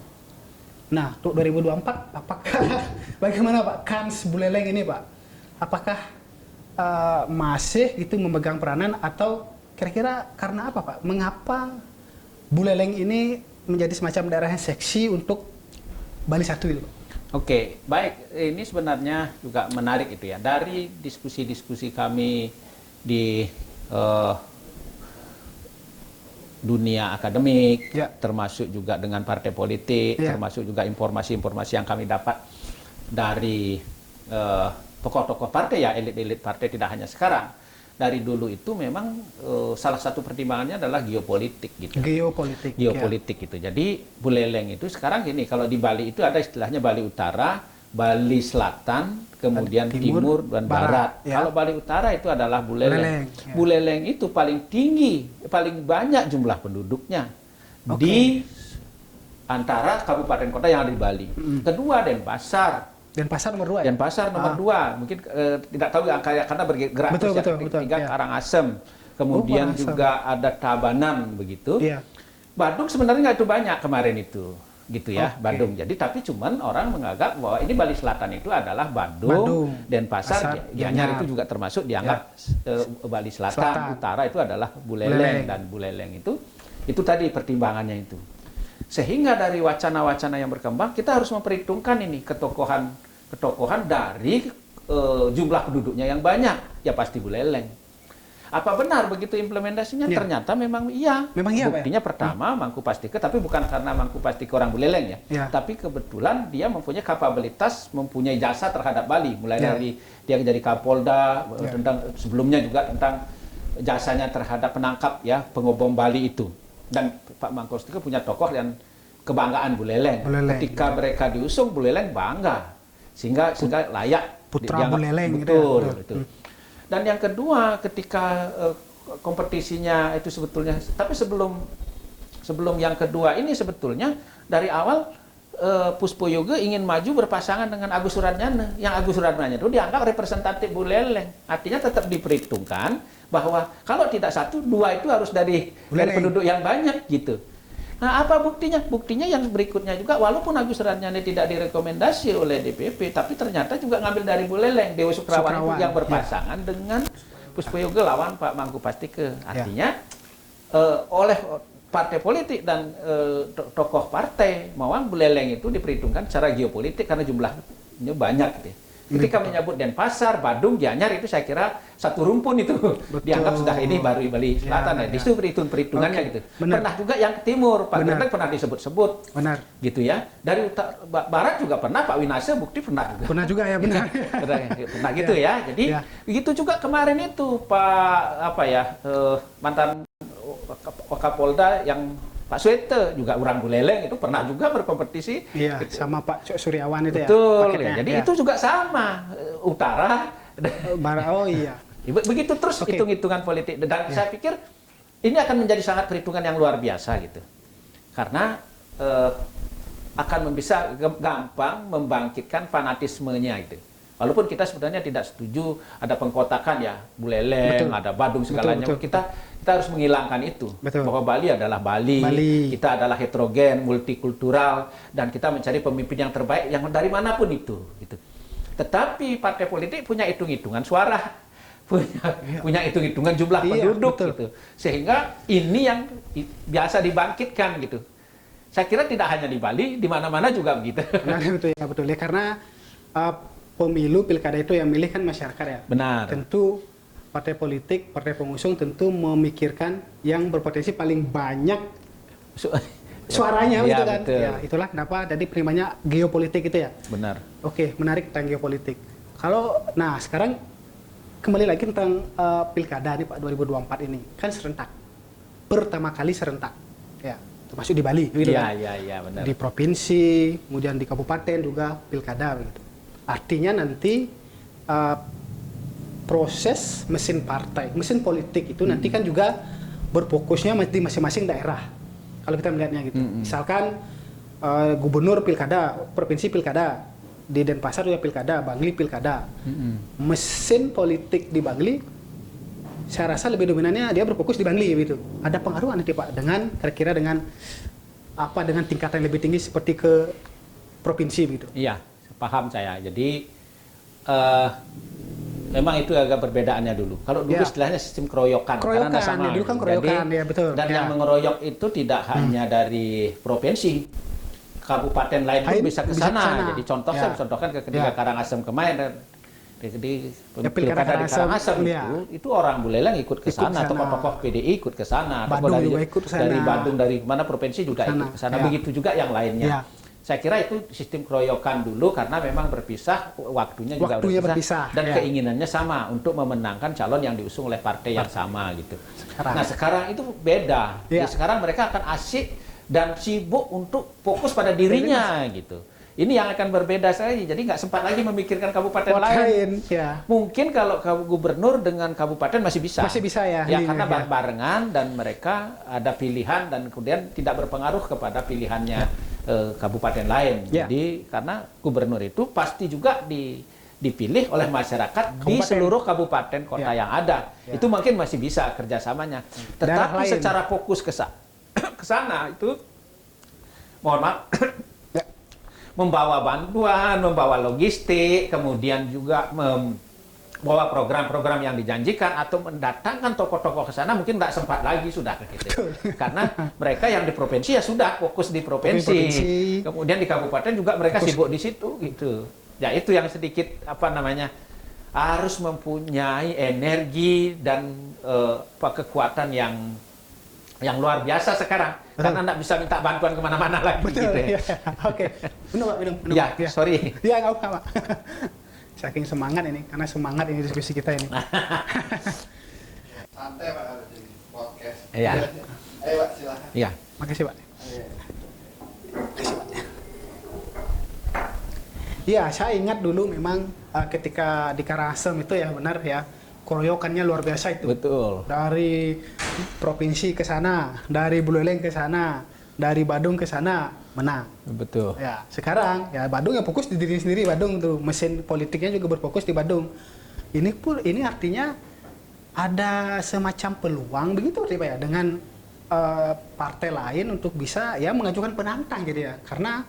Nah, untuk 2024, apakah bagaimana Pak kans Buleleng ini, Pak? Apakah masih itu memegang peranan, atau kira-kira karena apa, Pak? Mengapa Buleleng ini menjadi semacam daerah yang seksi untuk Bali 1 itu? Oke, baik. Ini sebenarnya juga menarik itu ya. Dari diskusi-diskusi kami di dunia akademik, termasuk juga dengan partai politik, termasuk juga informasi-informasi yang kami dapat dari tokoh-tokoh partai, ya elit-elit partai, tidak hanya sekarang. Dari dulu itu memang salah satu pertimbangannya adalah geopolitik gitu. Geopolitik gitu. Jadi Buleleng itu sekarang gini, kalau di Bali itu ada istilahnya Bali Utara, Bali Selatan, kemudian Timur dan Barat. Kalau Bali Utara itu adalah Buleleng. Buleleng itu paling tinggi, paling banyak jumlah penduduknya di antara kabupaten kota yang ada di Bali. Kedua Denpasar. Denpasar nomor 2 ya? Denpasar nomor 2, mungkin tidak tahu karena bergerak. Betul. Tiga Karangasem, kemudian juga ada Tabanan begitu. Badung sebenarnya nggak itu banyak kemarin itu. gitu ya, Badung. Jadi tapi cuman orang menganggap bahwa ini Bali Selatan itu adalah Badung, Denpasar, Gianyar itu juga termasuk dianggap Bali Selatan. Utara itu adalah Buleleng, dan Buleleng itu tadi pertimbangannya itu. Sehingga dari wacana-wacana yang berkembang kita harus memperhitungkan ini ketokohan dari jumlah penduduknya yang banyak, ya pasti Buleleng. Apa benar begitu implementasinya? Ya. Ternyata memang iya. Buktinya pertama Mangku Pastike, tapi bukan karena Mangku Pastike orang Buleleng ya. Tapi kebetulan dia mempunyai kapabilitas, mempunyai jasa terhadap Bali. Mulai dari dia jadi Kapolda, tentang sebelumnya juga tentang jasanya terhadap penangkap ya pengobom Bali itu. Dan Pak Mangku Pastike punya tokoh dan kebanggaan Buleleng. Ketika mereka diusung, Buleleng bangga. Sehingga layak putra Buleleng. Betul. Dan yang kedua, ketika kompetisinya itu sebetulnya, tapi sebelum yang kedua ini sebetulnya dari awal Puspo Yoga ingin maju berpasangan dengan Agus Suratnyana. Yang Agus Suratnyana itu dianggap representatif Buleleng. Artinya tetap diperhitungkan bahwa kalau tidak satu, dua itu harus dari penduduk yang banyak gitu. Nah, apa buktinya? Buktinya yang berikutnya juga, walaupun Agus Suratnyana tidak direkomendasi oleh DPP, tapi ternyata juga ngambil dari Buleleng. Dewa Sukrawan itu yang berpasangan dengan Puspo Yoga lawan Pak Mangku Pastike. Artinya oleh partai politik dan tokoh partai, mauan Buleleng itu diperhitungkan secara geopolitik karena jumlahnya banyak gitu. Ketika menyebut Denpasar, Badung, Gianyar itu saya kira satu rumpun itu. Betul. Dianggap sudah ini baru Bali Selatan ya. Disitu perhitungannya gitu. Benar. Pernah juga yang ke timur, Pak Gerdek pernah disebut-sebut. Benar. Gitu ya. Dari barat juga pernah, Pak Winase bukti pernah juga. Pernah juga ya, benar. pernah gitu ya. Jadi begitu juga kemarin itu Pak mantan Wakapolda yang Pak Swete juga orang Buleleng itu pernah juga berkompetisi. Iya, sama Pak Cok Suryawan itu ya. Betul. Jadi itu juga sama. Utara, Barat. Oh iya. Begitu terus hitung-hitungan politik. Dan saya pikir ini akan menjadi sangat perhitungan yang luar biasa gitu. Karena akan bisa gampang membangkitkan fanatismenya gitu. Walaupun kita sebenarnya tidak setuju ada pengkotakan ya, Buleleng, ada Badung segalanya. Betul. Kita harus menghilangkan itu. Betul. Bahwa Bali adalah Bali, kita adalah heterogen, multikultural, dan kita mencari pemimpin yang terbaik yang dari manapun itu. Gitu. Tetapi partai politik punya hitung-hitungan suara, punya hitung-hitungan jumlah penduduk, gitu. Sehingga ini yang biasa dibangkitkan gitu. Saya kira tidak hanya di Bali, di mana-mana juga begitu. Nah, betul ya, karena pemilu pilkada itu yang milih kan masyarakat ya. Benar. Tentu partai politik, partai pengusung tentu memikirkan yang berpotensi paling banyak suaranya gitu kan. Betul. Ya, itulah kenapa jadi primanya geopolitik itu ya. Benar. Oke, menarik tentang geopolitik. Nah sekarang kembali lagi tentang pilkada nih Pak 2024 ini kan serentak. Pertama kali serentak. Ya, termasuk di Bali gitu kan. Iya, benar. Di provinsi, kemudian di kabupaten juga pilkada gitu. Artinya nanti proses mesin partai, mesin politik itu nanti kan juga berfokusnya di masing-masing daerah. Kalau kita melihatnya gitu. Misalkan gubernur pilkada, provinsi pilkada, di Denpasar juga pilkada, Bangli pilkada. Mesin politik di Bangli, saya rasa lebih dominannya dia berfokus di Bangli gitu. Ada pengaruh nanti Pak dengan kira-kira dengan tingkatan lebih tinggi seperti ke provinsi gitu. Iya. Paham saya. Jadi memang itu agak perbedaannya dulu. Kalau dulu istilahnya sistem keroyokan karena sama. Dulu kan keroyokan, ya betul. Dan yang mengeroyok itu tidak hanya dari provinsi, kabupaten lain pun bisa ke sana. Jadi contoh saya contohkan ketika Karangasem kemarin di pilkada di Karangasem itu orang Buleleng ikut ke sana, tokoh-tokoh PDI ikut ke sana, dari Bandung, dari mana provinsi juga ikut ke sana. Begitu juga yang lainnya. Saya kira itu sistem keroyokan dulu karena memang berpisah, waktunya juga berpisah dan keinginannya sama untuk memenangkan calon yang diusung oleh partai yang sama gitu. Nah sekarang itu beda. Jadi sekarang mereka akan asyik dan sibuk untuk fokus pada dirinya gitu. Ini yang akan berbeda sekali. Jadi nggak sempat lagi memikirkan kabupaten lain. Mungkin kalau gubernur dengan kabupaten masih bisa. Masih bisa ya. Ya karena barengan dan mereka ada pilihan dan kemudian tidak berpengaruh kepada pilihannya kabupaten lain. Jadi karena gubernur itu pasti juga dipilih oleh masyarakat di seluruh kabupaten kota yang ada. Itu mungkin masih bisa kerjasamanya. Tetapi secara fokus ke sana itu mohon maaf, Ya. membawa bantuan, membawa logistik, kemudian juga membawa program-program yang dijanjikan atau mendatangkan tokoh-tokoh ke sana mungkin nggak sempat lagi sudah gitu. Karena mereka yang di provinsi ya sudah fokus di provinsi. Kemudian di kabupaten juga mereka sibuk di situ gitu. Ya itu yang sedikit harus mempunyai energi dan kekuatan yang luar biasa sekarang. Karena nggak bisa minta bantuan kemana-mana lagi. Betul, gitu ya. Ya. Oke. Minum. Ya, sorry. Ya, nggak apa-apa. Saking semangat ini, karena semangat ini diskusi kita ini. Santai Pak harus jadi podcast. Iya. Ayo Pak, silakan. Iya. Makasih, Pak. Ayo. Iya, saya ingat dulu memang ketika di Karangasem itu ya benar ya, keroyokannya luar biasa itu. Betul. Dari provinsi ke sana, dari Buleleng ke sana, dari Badung ke sana, menang. Betul. Ya, sekarang ya Badung yang fokus di diri sendiri, Badung tuh mesin politiknya juga berfokus di Badung. Ini artinya ada semacam peluang begitu Pak ya dengan partai lain untuk bisa ya mengajukan penantang gitu ya. Karena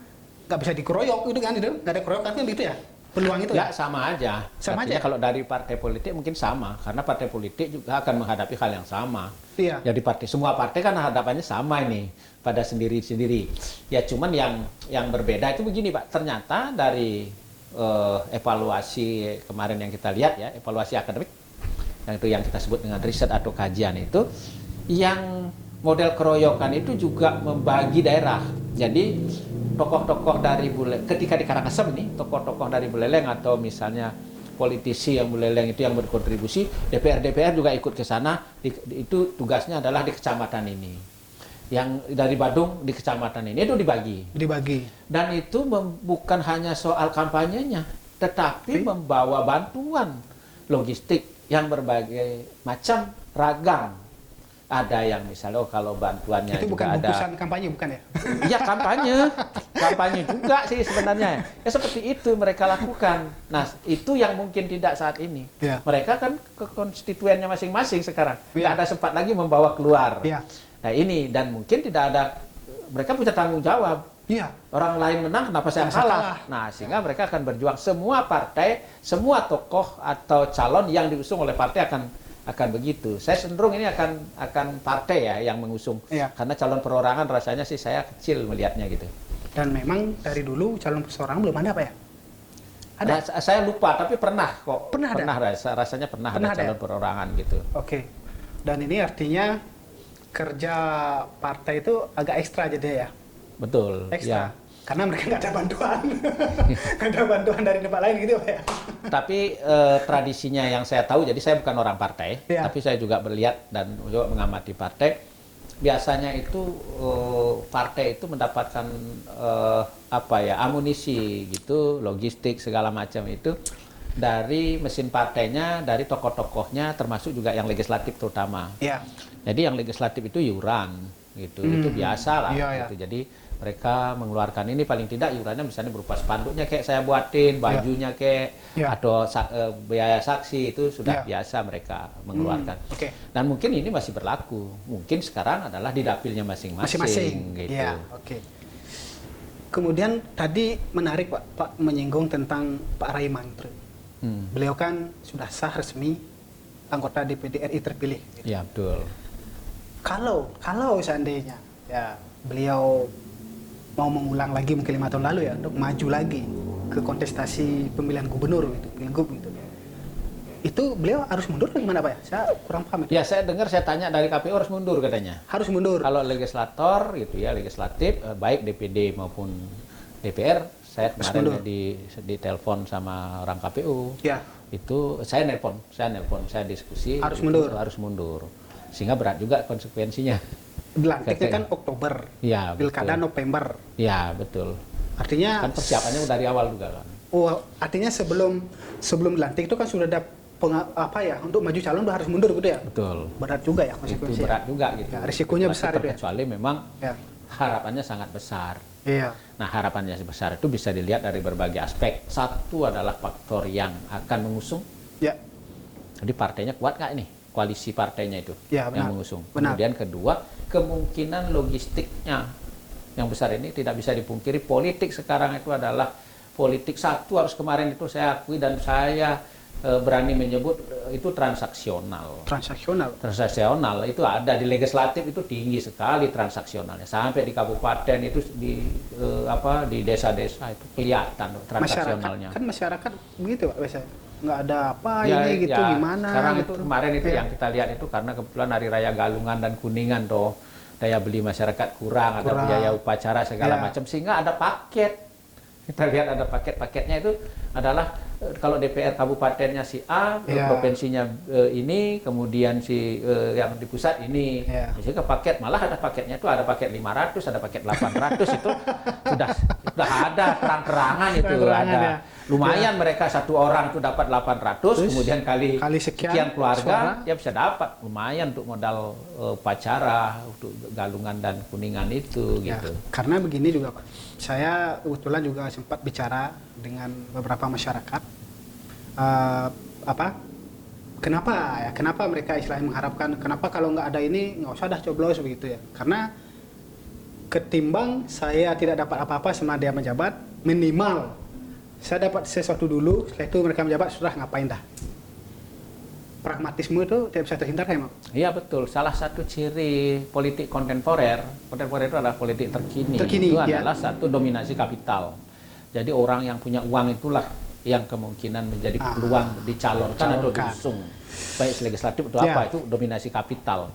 nggak bisa dikeroyok gitu kan, nggak ada keroyokan kan gitu ya. Peluang itu Ya sama aja. Sama Artinya aja? kalau dari partai politik mungkin sama, karena partai politik juga akan menghadapi hal yang sama. Iya. Jadi semua partai kan hadapannya sama ini pada sendiri-sendiri. Ya cuman yang berbeda itu begini Pak. Ternyata dari evaluasi kemarin yang kita lihat ya, evaluasi akademik yang kita sebut dengan riset atau kajian itu, yang model keroyokan itu juga membagi daerah. Jadi tokoh-tokoh dari ketika di Karangasem nih, tokoh-tokoh dari Buleleng atau misalnya politisi yang Buleleng itu yang berkontribusi, DPR juga ikut ke sana, itu tugasnya adalah di kecamatan ini. Yang dari Badung di kecamatan ini itu dibagi. Dan itu bukan hanya soal kampanyenya, tetapi membawa bantuan logistik yang berbagai macam ragam. Ada yang misalnya kalau bantuannya itu juga bukan ada. bungkusan kampanye bukan ya? Iya kampanye juga sih sebenarnya. Ya seperti itu mereka lakukan. Nah itu yang mungkin tidak saat ini. Ya. Mereka kan ke konstituennya masing-masing sekarang. Ya. Nggak ada sempat lagi membawa keluar. Ya. Nah ini dan mungkin tidak ada. Mereka punya tanggung jawab. Iya. Orang lain menang, kenapa saya kalah? Nah sehingga mereka akan berjuang. Semua partai, semua tokoh atau calon yang diusung oleh partai akan begitu. Saya cenderung ini akan partai ya yang mengusung. Iya. Karena calon perorangan rasanya sih saya kecil melihatnya gitu. Dan memang dari dulu calon perseorangan belum ada Pak ya? Ada? Saya lupa tapi pernah kok. Pernah ada? Rasanya pernah Pernah ada ada? calon perorangan gitu. Oke. Dan ini artinya kerja partai itu agak ekstra jadi ya? Betul. Ekstra. Ya. Karena mereka nggak ada bantuan. Nggak ada bantuan dari tempat lain gitu Pak ya? Tapi tradisinya yang saya tahu, jadi saya bukan orang partai, Ya. tapi saya juga melihat dan juga mengamati partai. Biasanya itu partai itu mendapatkan amunisi gitu, logistik segala macam itu dari mesin partainya, dari tokoh-tokohnya, termasuk juga yang legislatif terutama. Iya. Jadi yang legislatif itu iuran gitu, itu biasa lah. Iya, Gitu. Jadi mereka mengeluarkan ini paling tidak iurannya misalnya berupa spanduknya kayak saya buatin, bajunya kayak atau biaya saksi itu sudah biasa mereka mengeluarkan. Oke. Dan mungkin ini masih berlaku. Mungkin sekarang adalah di dapilnya masing-masing gitu. Iya, oke. Kemudian tadi menarik Pak menyinggung tentang Pak Raimantre. Beliau kan sudah sah resmi anggota DPD RI terpilih. Gitu. Iya, betul. Kalau seandainya ya beliau mau mengulang lagi mungkin 5 tahun lalu ya untuk maju lagi ke kontestasi pemilihan gubernur gitu, pilgub gitu. Itu beliau harus mundur atau gimana Pak ya? Saya kurang paham itu. Ya, saya dengar saya tanya dari KPU harus mundur katanya. Harus mundur. Kalau legislator gitu ya, legislatif baik DPD maupun DPR, saya kemarin di telepon sama orang KPU. Ya. Itu saya nelpon, saya diskusi Harus itu mundur. harus mundur. Sehingga berat juga konsekuensinya. Dilantiknya kan Oktober. Ya, Pilkada betul. November. Ya, betul. Artinya Kan persiapannya dari awal juga kan. oh, artinya sebelum dilantik itu kan sudah ada untuk maju calon udah harus mundur gitu ya. Betul. Berat juga ya Itu konsekuensinya. berat juga gitu. Ya, risikonya besar itu ya. Kecuali memang Ya. harapannya sangat besar. Iya. Nah, harapannya besar itu bisa dilihat dari berbagai aspek. Satu adalah faktor yang akan mengusung. Ya. Jadi partainya kuat nggak ini? Koalisi partainya itu Ya, yang benar. mengusung. Benar. Kemudian kedua, kemungkinan logistiknya yang besar ini tidak bisa dipungkiri politik sekarang itu adalah politik satu harus kemarin itu saya akui dan saya berani menyebut itu transaksional. Transaksional itu ada di legislatif itu tinggi sekali transaksionalnya sampai di kabupaten itu di desa-desa itu kelihatan transaksionalnya. Masyarakat begitu Pak biasanya nggak ada apa ini gitu gimana. Sekarang gitu. itu kemarin itu yang kita lihat itu karena kebetulan Hari Raya Galungan dan Kuningan toh daya beli masyarakat kurang, ada biaya upacara segala macam sehingga ada paket. Kita lihat ada paket-paketnya itu adalah kalau DPR kabupatennya si A, provinsinya ini, kemudian si yang di pusat ini. Jadi ke paket, malah ada paketnya itu ada paket 500, ada paket 800 itu sudah ada terang-terangan itu ada. Lumayan mereka satu orang itu dapat 800, kemudian kali sekian keluarga dia bisa dapat lumayan untuk modal upacara untuk Galungan dan Kuningan itu gitu. Karena begini juga Pak. Saya kebetulan juga sempat bicara dengan beberapa masyarakat kenapa mereka istilahnya mengharapkan kenapa kalau nggak ada ini nggak usah dah coblos begitu ya, karena ketimbang saya tidak dapat apa-apa sama dia menjabat, minimal saya dapat sesuatu dulu, setelah itu mereka menjabat sudah ngapain dah. Pragmatisme itu tidak bisa terhindar ya Mak? Iya betul, salah satu ciri politik kontemporer itu adalah politik terkini itu adalah satu dominasi kapital. Jadi orang yang punya uang itulah yang kemungkinan menjadi peluang dicalonkan atau diusung, baik legislatif atau apa, itu dominasi kapital.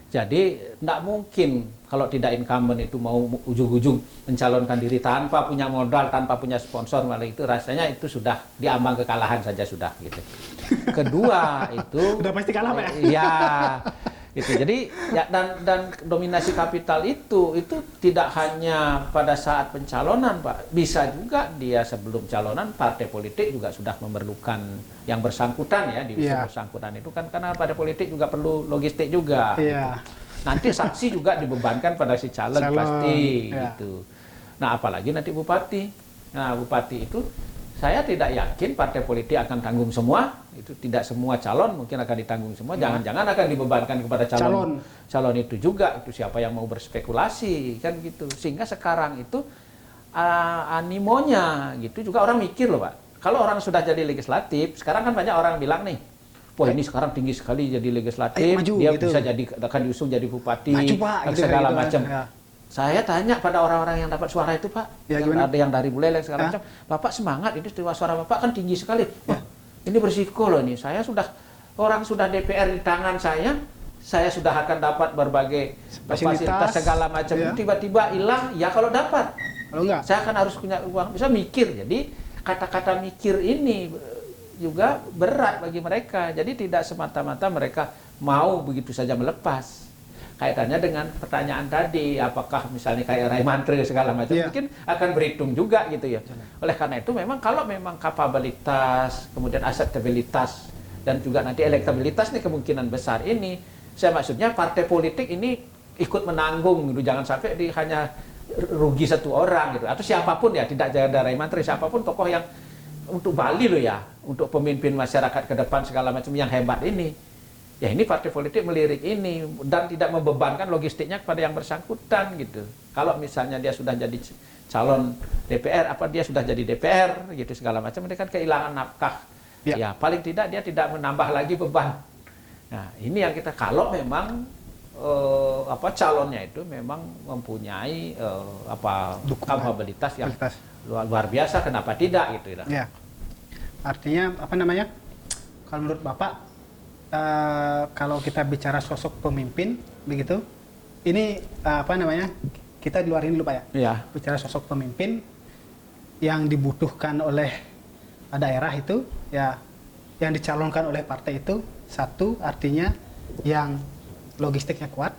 Jadi tidak mungkin kalau tidak incumbent itu mau ujung-ujung mencalonkan diri tanpa punya modal, tanpa punya sponsor, malah itu rasanya itu sudah diambang kekalahan saja sudah gitu. Kedua itu udah pasti kalah Pak ya? Iya. Gitu. Jadi ya, dan dominasi kapital itu tidak hanya pada saat pencalonan Pak, bisa juga dia sebelum calonan partai politik juga sudah memerlukan yang bersangkutan ya di bersangkutan itu kan karena partai politik juga perlu logistik juga. Nanti saksi juga dibebankan pada si calon pasti gitu. Nah apalagi nanti bupati. Nah bupati itu saya tidak yakin partai politik akan tanggung semua, itu tidak semua calon mungkin akan ditanggung semua, jangan-jangan akan dibebankan kepada calon itu juga, itu siapa yang mau berspekulasi kan gitu. Sehingga sekarang itu animonya gitu juga orang mikir loh Pak. Kalau orang sudah jadi legislatif, sekarang kan banyak orang bilang nih, wah ini sekarang tinggi sekali jadi legislatif, maju, dia gitu. bisa akan diusung jadi bupati, maju, Pak, segala gitu, macam. Ya. Saya tanya pada orang-orang yang dapat suara itu Pak, ada yang dari Buleleng segala macam, Bapak semangat, itu suara Bapak kan tinggi sekali. Wah, ini berisiko loh ini, saya sudah DPR di tangan saya sudah akan dapat berbagai fasilitas segala macam, tiba-tiba hilang, ya kalau dapat, kalau enggak, saya akan harus punya uang, bisa mikir. Jadi kata-kata mikir ini juga berat bagi mereka, jadi tidak semata-mata mereka mau begitu saja melepas. Kaitannya dengan pertanyaan tadi, apakah misalnya kayak Rai Mantri segala macam, mungkin akan berhitung juga gitu ya. Oleh karena itu memang kalau memang kapabilitas, kemudian akseptabilitas, dan juga nanti elektabilitas nih kemungkinan besar ini, saya maksudnya partai politik ini ikut menanggung gitu, jangan sampai hanya rugi satu orang gitu, atau siapapun ya, tidak ada Rai Mantri, siapapun tokoh yang untuk Bali loh ya, untuk pemimpin masyarakat ke depan segala macam yang hebat ini. Ya ini partai politik melirik ini dan tidak membebankan logistiknya kepada yang bersangkutan gitu. Kalau misalnya dia sudah jadi calon DPR, dia sudah jadi DPR gitu segala macam, dia kan kehilangan nafkah. Ya paling tidak dia tidak menambah lagi beban. Nah ini yang kita kalau memang calonnya itu memang mempunyai kapabilitas yang luar biasa, kenapa tidak gitu ya. Artinya kalau menurut Bapak, kalau kita bicara sosok pemimpin begitu, ini kita di luar ini dulu Pak ya. Bicara sosok pemimpin yang dibutuhkan oleh daerah itu ya, yang dicalonkan oleh partai itu, satu artinya yang logistiknya kuat,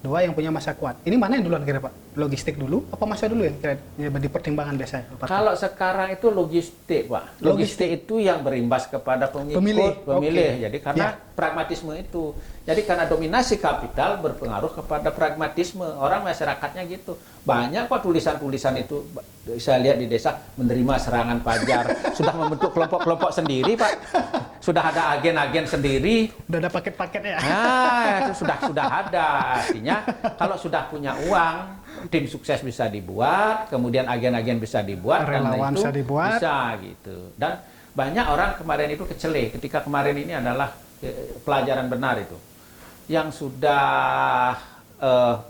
dua yang punya masa kuat. Ini mana yang duluan kira Pak? Logistik dulu apa masa dulu yang kira di pertimbangan biasanya? Kalau sekarang itu logistik Pak. Logistik itu yang berimbas kepada pemilih. Jadi karena pragmatisme itu. Jadi karena dominasi kapital berpengaruh kepada pragmatisme. Orang masyarakatnya gitu. Banyak kok tulisan-tulisan itu saya lihat di desa, menerima serangan pajar. Sudah membentuk kelompok-kelompok sendiri Pak. sudah ada agen-agen sendiri. Udah ada paket-paketnya ya? Nah, itu sudah ada. Artinya kalau sudah punya uang, tim sukses bisa dibuat, kemudian agen-agen bisa dibuat, relawan itu bisa dibuat, bisa gitu. Dan banyak orang kemarin itu kecele ketika kemarin ini adalah pelajaran benar itu. Yang sudah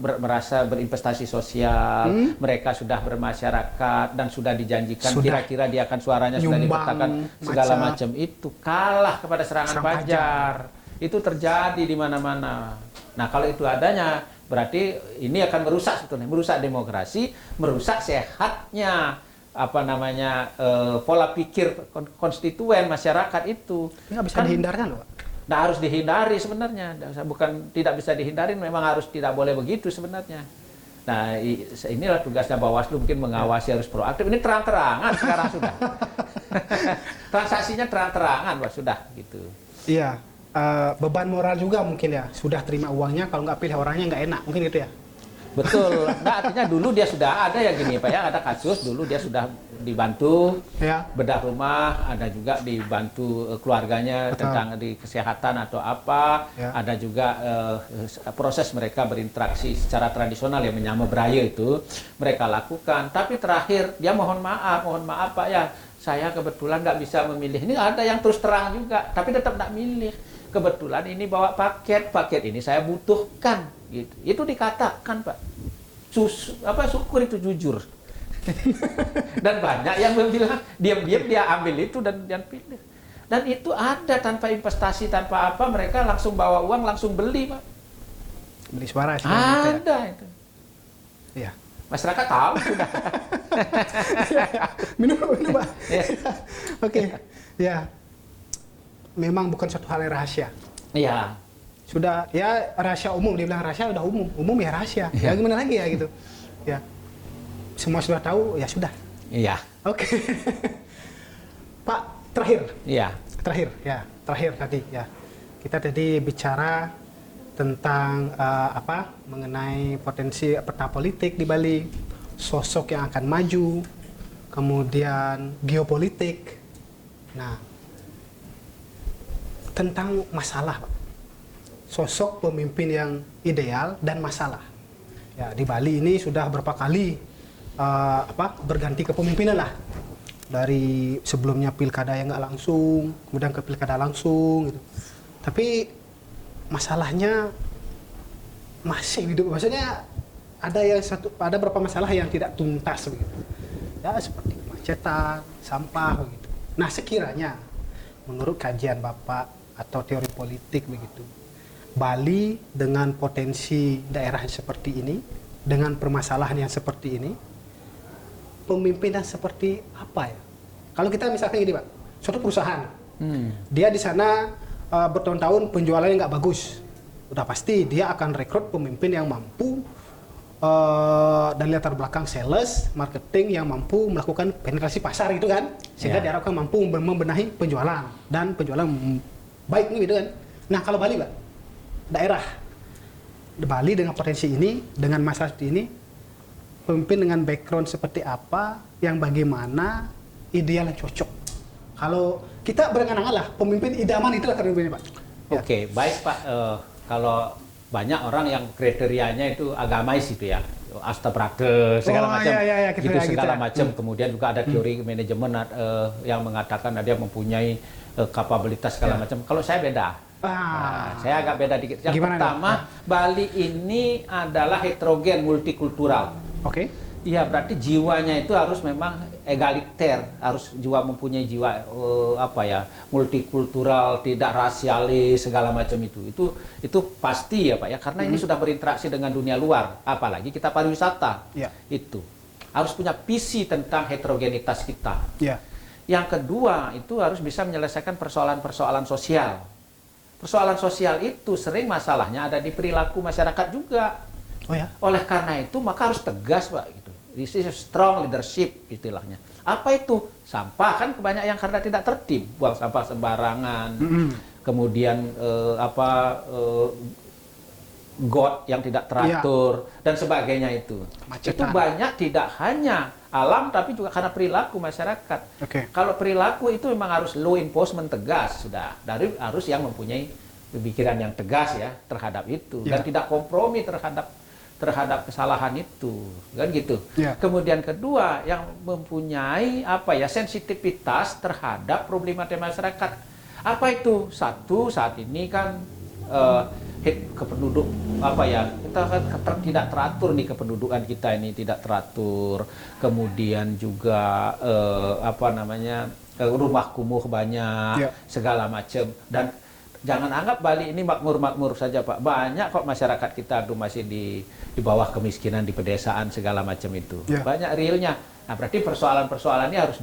merasa berinvestasi sosial, mereka sudah bermasyarakat dan sudah dijanjikan kira-kira dia akan suaranya sudah dipetakan segala macam itu kalah kepada serangan fajar. Itu terjadi di mana-mana. Nah, kalau itu adanya berarti ini akan merusak sebetulnya, merusak demokrasi, merusak sehatnya pola pikir konstituen masyarakat itu. Nggak bisa dihindarkan loh, Pak. Nah, harus dihindari sebenarnya, bukan tidak bisa dihindari, memang harus tidak boleh begitu sebenarnya. Nah, inilah tugasnya Bawaslu, mungkin mengawasi, harus proaktif. Ini terang-terangan sekarang sudah. Transaksinya terang-terangan, Pak, sudah gitu. Iya, beban moral juga mungkin ya, sudah terima uangnya, kalau nggak pilih orangnya nggak enak, mungkin gitu ya. Betul. Nah, artinya dulu dia sudah ada ya gini Pak ya, ada kasus dulu dia sudah dibantu ya, bedah rumah, ada juga dibantu keluarganya tentang di kesehatan atau apa, ya. Ada juga proses mereka berinteraksi secara tradisional yang menyama beraya itu mereka lakukan. Tapi terakhir dia mohon maaf Pak ya, saya kebetulan nggak bisa memilih. Ini ada yang terus terang juga, tapi tetap nggak milih. Kebetulan ini bawa paket ini saya butuhkan, gitu. Itu dikatakan Pak. Syukur itu jujur. Dan banyak yang bilang diam-diam dia ambil itu dan pilih. Dan itu ada tanpa investasi, tanpa apa, mereka langsung bawa uang, langsung beli Pak. Beli suara sih. Ada itu. Iya. Masyarakat tahu sudah. minum Pak. Oke. Ya. Memang bukan suatu hal yang rahasia. Iya. Sudah ya rahasia umum, dibilang rahasia udah umum ya rahasia. Ya gimana lagi ya gitu. Ya. Semua sudah tahu, ya sudah. Iya. Oke. Pak, terakhir. Iya. Terakhir tadi ya. Kita tadi bicara tentang mengenai potensi peta politik di Bali, sosok yang akan maju, kemudian geopolitik. Nah, tentang masalah, Pak. Sosok pemimpin yang ideal dan masalah. Ya, di Bali ini sudah berapa kali berganti kepemimpinan lah. Dari sebelumnya pilkada yang nggak langsung, kemudian ke pilkada langsung gitu. Tapi masalahnya masih hidup. Maksudnya ada beberapa masalah yang tidak tuntas begitu. Ya, seperti kemacetan, sampah begitu. Nah, sekiranya menurut kajian Bapak atau teori politik begitu, Bali dengan potensi daerah yang seperti ini, dengan permasalahan yang seperti ini, pemimpinan seperti apa ya? Kalau kita misalkan gini Pak, suatu perusahaan, dia di sana bertahun-tahun penjualannya nggak bagus, udah pasti dia akan rekrut pemimpin yang mampu dan latar belakang sales, marketing yang mampu melakukan penetrasi pasar gitu kan, sehingga diharapkan mampu membenahi penjualan dan penjualan baik nih gitu kan. Nah kalau Bali Pak, daerah Bali dengan potensi ini, dengan masalah seperti ini, pemimpin dengan background seperti apa, yang bagaimana, ideal yang cocok. Kalau kita berangan-angan lah, pemimpin idaman itulah pemimpinnya Pak. Oke, baik Pak. Kalau banyak orang yang kriterianya itu agamais itu ya, Astabrata segala macam, gitu segala macam. Kemudian juga ada teori manajemen yang mengatakan dia mempunyai kapabilitas segala macam. Kalau saya beda. Nah, saya agak beda dikit. Yang pertama, Bali ini adalah heterogen, multikultural. Oke. Iya, berarti jiwanya itu harus memang egaliter, harus mempunyai jiwa multikultural, tidak rasialis segala macam itu. Itu pasti ya Pak ya, karena ini sudah berinteraksi dengan dunia luar, apalagi kita pariwisata. Itu harus punya visi tentang heterogenitas kita. Yang kedua, itu harus bisa menyelesaikan persoalan-persoalan sosial. Persoalan sosial itu sering masalahnya ada di perilaku masyarakat juga. Oleh karena itu maka harus tegas Pak gitu. This is strong leadership istilahnya. Apa itu? Sampah kan banyak yang karena tidak tertib, buang sampah sembarangan. Kemudian got yang tidak teratur dan sebagainya itu. Kemacetan. Itu banyak tidak hanya alam tapi juga karena perilaku masyarakat. Kalau perilaku itu memang harus law enforcement tegas sudah dari harus yang mempunyai pemikiran yang tegas ya terhadap itu dan tidak kompromi terhadap kesalahan itu kan gitu. Kemudian kedua yang mempunyai sensitivitas terhadap problematika masyarakat. Apa itu? Satu saat ini kan kependuduk kita kan tidak teratur nih kependudukan kita ini tidak teratur, kemudian juga rumah kumuh banyak segala macam dan jangan anggap Bali ini makmur saja Pak, banyak kok masyarakat kita tuh masih di bawah kemiskinan di pedesaan segala macam itu banyak realnya. Nah berarti persoalan-persoalan ini harus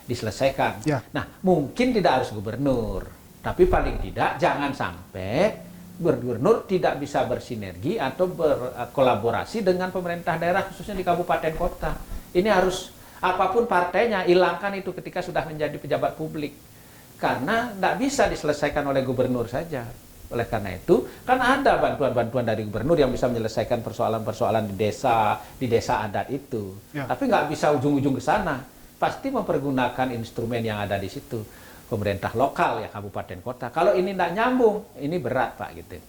diselesaikan. Nah mungkin tidak harus gubernur, tapi paling tidak jangan sampai gubernur tidak bisa bersinergi atau berkolaborasi dengan pemerintah daerah khususnya di kabupaten kota. Ini harus apapun partainya hilangkan itu ketika sudah menjadi pejabat publik. Karena tidak bisa diselesaikan oleh gubernur saja. Oleh karena itu kan ada bantuan-bantuan dari gubernur yang bisa menyelesaikan persoalan-persoalan di desa adat itu. Tapi nggak bisa ujung-ujung ke sana. Pasti mempergunakan instrumen yang ada di situ. Pemerintah lokal ya kabupaten kota. Kalau ini tidak nyambung, ini berat Pak gitu.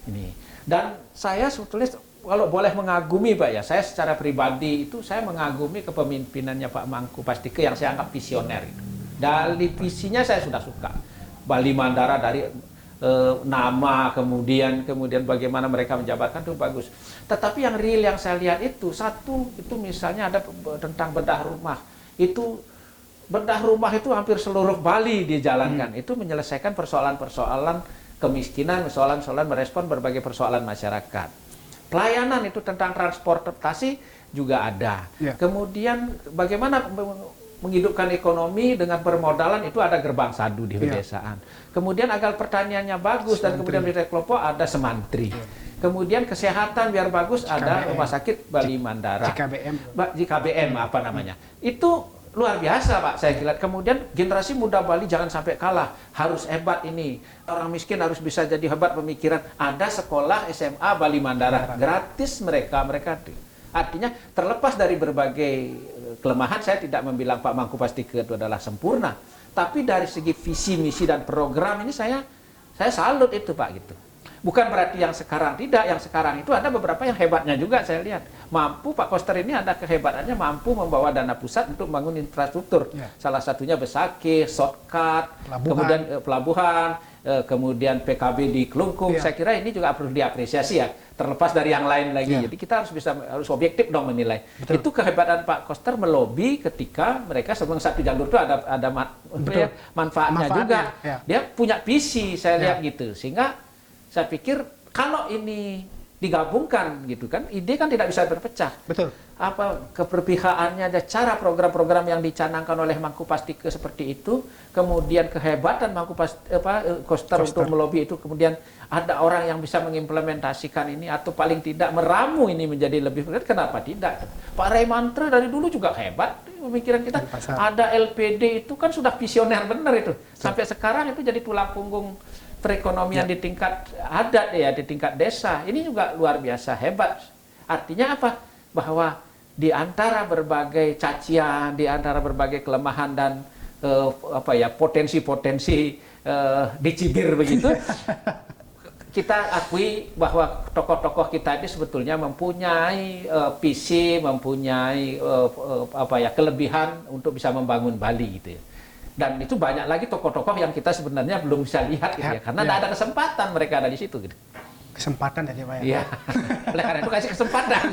Ini dan saya sebetulnya kalau boleh mengagumi Pak ya, saya secara pribadi itu saya mengagumi kepemimpinannya Pak Mangku Pastike yang saya anggap visioner. Gitu. Dari visinya saya sudah suka. Bali Mandara dari nama kemudian bagaimana mereka menjabatkan itu bagus. Tetapi yang real yang saya lihat itu satu itu misalnya ada tentang bedah rumah itu. Bedah rumah itu hampir seluruh Bali dijalankan. Itu menyelesaikan persoalan-persoalan kemiskinan, persoalan-persoalan merespon berbagai persoalan masyarakat. Pelayanan itu tentang transportasi juga ada. Kemudian bagaimana menghidupkan ekonomi dengan permodalan itu ada gerbang sadu di pedesaan. Kemudian agar pertaniannya bagus dan kemudian di kelompok ada semantri. Kemudian kesehatan biar bagus ada rumah sakit Bali Mandara. JKBM apa namanya. Itu luar biasa Pak saya kira. Kemudian generasi muda Bali jangan sampai kalah, harus hebat ini. Orang miskin harus bisa jadi hebat pemikiran. Ada sekolah SMA Bali Mandara gratis mereka. Artinya terlepas dari berbagai kelemahan, saya tidak membilang Pak Mangku Pastike itu adalah sempurna. Tapi dari segi visi, misi dan program ini saya salut itu Pak gitu. Bukan berarti yang sekarang tidak, yang sekarang itu ada beberapa yang hebatnya juga saya lihat. Mampu Pak Koster ini ada kehebatannya mampu membawa dana pusat untuk membangun infrastruktur. Salah satunya Besakih, Shortcut, kemudian pelabuhan, kemudian PKB di Kelungkung. Saya kira ini juga perlu diapresiasi ya, terlepas dari yang lain lagi. Jadi kita harus objektif dong menilai. Itu kehebatan Pak Koster melobi ketika mereka sebelum satu jalur itu ada manfaatnya juga. Dia punya visi saya lihat gitu. Sehingga saya pikir kalau ini digabungkan gitu kan, ide kan tidak bisa berpecah. Apa keberpihakannya, ada cara program-program yang dicanangkan oleh Mangku Pastike seperti itu, kemudian kehebatan Koster untuk melobi itu, kemudian ada orang yang bisa mengimplementasikan ini atau paling tidak meramu ini menjadi lebih berat, kenapa tidak? Pak Ray Mantra dari dulu juga hebat pemikiran kita. Ada LPD itu kan sudah visioner benar itu. Sampai sekarang itu jadi tulang punggung perekonomian di tingkat adat ya, di tingkat desa. Ini juga luar biasa hebat. Artinya apa? Bahwa di antara berbagai cacian, di antara berbagai kelemahan dan potensi-potensi dicibir begitu, kita akui bahwa tokoh-tokoh kita ini sebetulnya mempunyai visi, mempunyai kelebihan untuk bisa membangun Bali gitu ya. Dan itu banyak lagi tokoh-tokoh yang kita sebenarnya belum bisa lihat gitu ya, karena tidak ada kesempatan mereka ada di situ gitu. Kesempatan tadi Pak ya. Iya. Oleh karena itu kasih kesempatan.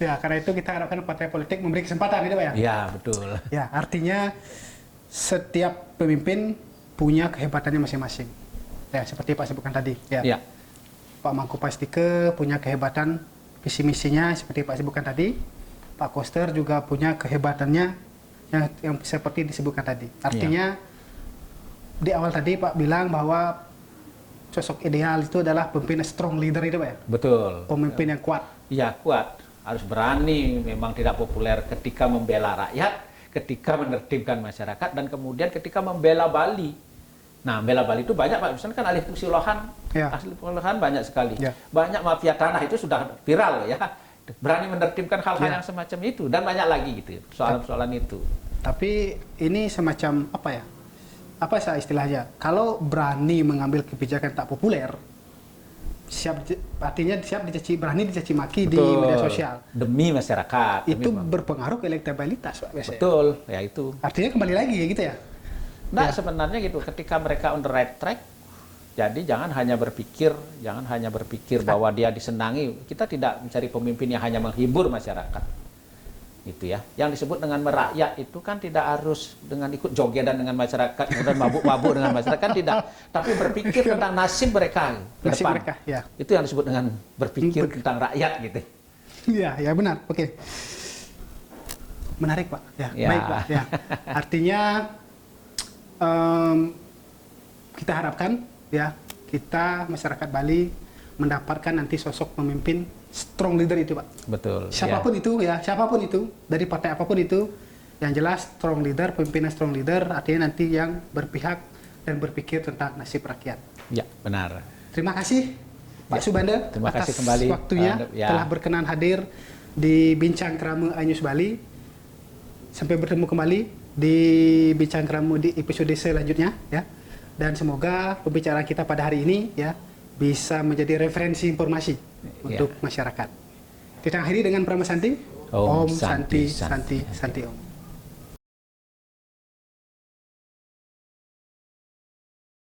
Ya, karena itu kita harapkan partai politik memberi kesempatan gitu Pak ya. Iya, betul. Ya, artinya setiap pemimpin punya kehebatannya masing-masing. Ya, seperti Pak sebutkan tadi ya. Pak Mangku Pastike punya kehebatan visi misinya seperti Pak sebutkan tadi. Pak Koster juga punya kehebatannya yang seperti disebutkan tadi. Artinya di awal tadi Pak bilang bahwa sosok ideal itu adalah pemimpin strong leader itu Pak ya? Betul. Pemimpin yang kuat. Iya, kuat. Harus berani, memang tidak populer ketika membela rakyat, ketika menertibkan masyarakat, dan kemudian ketika membela Bali. Nah, bela Bali itu banyak Pak, misalnya kan alih fungsi lahan, Ya. asli lahan banyak sekali. Ya. Banyak mafia tanah itu sudah viral ya. Berani menertibkan hal-hal Ya. yang semacam itu dan banyak lagi gitu soalan-soalan itu. Tapi ini semacam apa ya? Apa saya istilahnya? Kalau berani mengambil kebijakan tak populer, artinya siap dicaci, berani dicaci maki di media sosial. Demi masyarakat. Itu demi- berpengaruh ke elektabilitas, Pak. Biasanya. betul, ya itu. Artinya kembali lagi ya gitu ya. Nah, sebenarnya gitu, ketika mereka on the right track, jadi jangan hanya berpikir bahwa dia disenangi. Kita tidak mencari pemimpin yang hanya menghibur masyarakat. Gitu ya. Yang disebut dengan merakyat itu kan tidak harus dengan ikut jogedan dengan masyarakat, kemudian mabuk-mabuk dengan masyarakat, kan tidak. Tapi berpikir tentang nasib mereka ke Nasib depan. mereka, ya. Itu yang disebut dengan berpikir tentang rakyat gitu. Iya, ya benar. Oke. Menarik, Pak. Ya, Ya. baik, Pak. Ya. Artinya kita harapkan ya kita masyarakat Bali mendapatkan nanti sosok pemimpin strong leader itu, Pak. Betul. Siapapun itu ya, siapapun itu dari partai apapun itu, yang jelas strong leader, pemimpinan strong leader artinya nanti yang berpihak dan berpikir tentang nasib rakyat. Ya, benar. Terima kasih Pak Ya, Subanda terima kasih atas kembali, waktunya ya. telah berkenan hadir di Bincang Keramu iNews Bali. Sampai bertemu kembali di Bincang Keramu di episode selanjutnya ya. Dan semoga pembicaraan kita pada hari ini ya bisa menjadi referensi informasi untuk masyarakat. Kita akhiri dengan Prama Santi. Om Om Santi Santi, Santi Santi Om.